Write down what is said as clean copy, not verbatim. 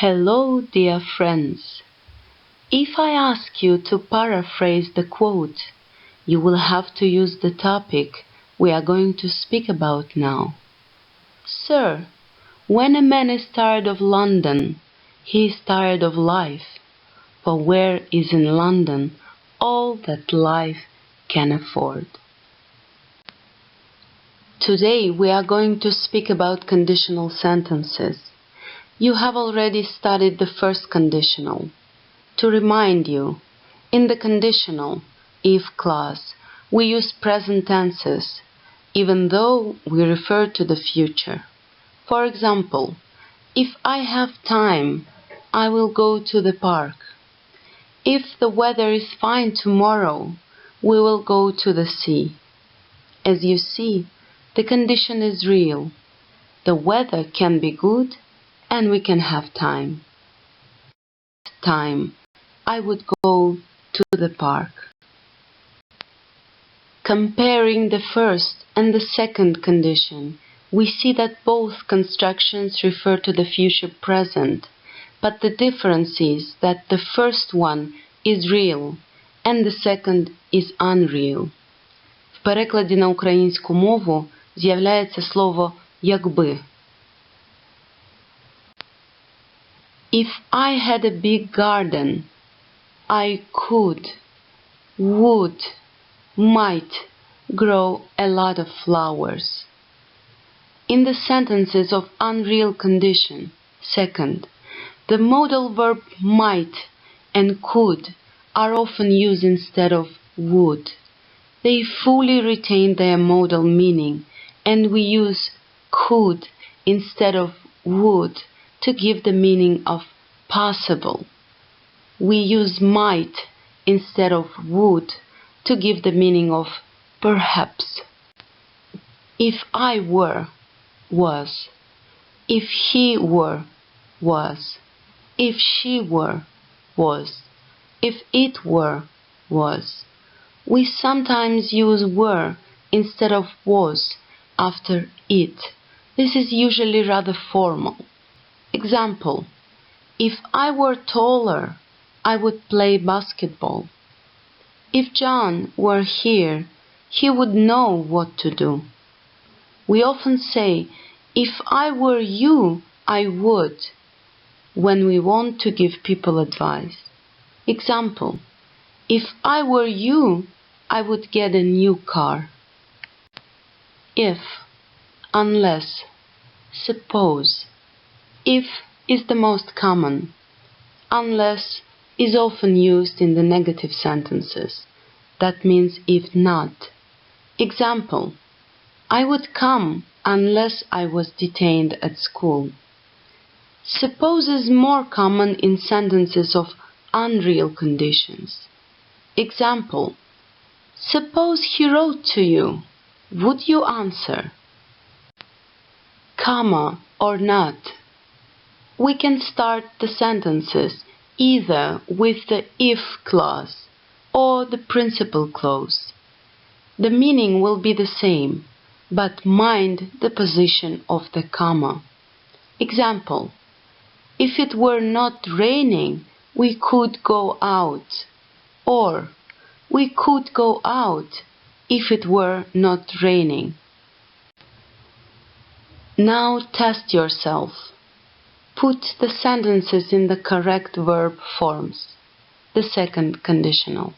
Hello, dear friends. If I ask you to paraphrase the quote, you will have to use the topic we are going to speak about now. Sir, when a man is tired of London, he is tired of life, for where is in London all that life can afford? Today we are going to speak about conditional sentences. You have already studied the first conditional. To remind you, in the conditional, if clause, we use present tenses, even though we refer to the future. For example, if I have time, I will go to the park. If the weather is fine tomorrow, we will go to the sea. As you see, the condition is real. The weather can be good and we can have time. I would go to the park. Comparing the first and the second condition, we see that both constructions refer to the future present, but the difference is that the first one is real and the second is unreal. В перекладі на українську мову з'являється слово «якби». If I had a big garden, I could, would, might grow a lot of flowers. In the sentences of unreal condition, second, the modal verb might and could are often used instead of would. They fully retain their modal meaning, and we use could instead of would to give the meaning of possible. We use might instead of would to give the meaning of perhaps. If I were, was. If he were, was. If she were, was. If it were, was. We sometimes use were instead of was after it. This is usually rather formal. Example, if I were taller, I would play basketball. If John were here, he would know what to do. We often say, if I were you, I would, when we want to give people advice. Example, if I were you, I would get a new car. If, unless, suppose. If is the most common. Unless is often used in the negative sentences. That means if not. Example, I would come unless I was detained at school. Suppose is more common in sentences of unreal conditions. Example, suppose he wrote to you. Would you answer? Comma or not. We can start the sentences either with the if clause or the principal clause. The meaning will be the same, but mind the position of the comma. Example, if it were not raining, we could go out. Or, we could go out if it were not raining. Now test yourself. Put the sentences in the correct verb forms. The second conditional.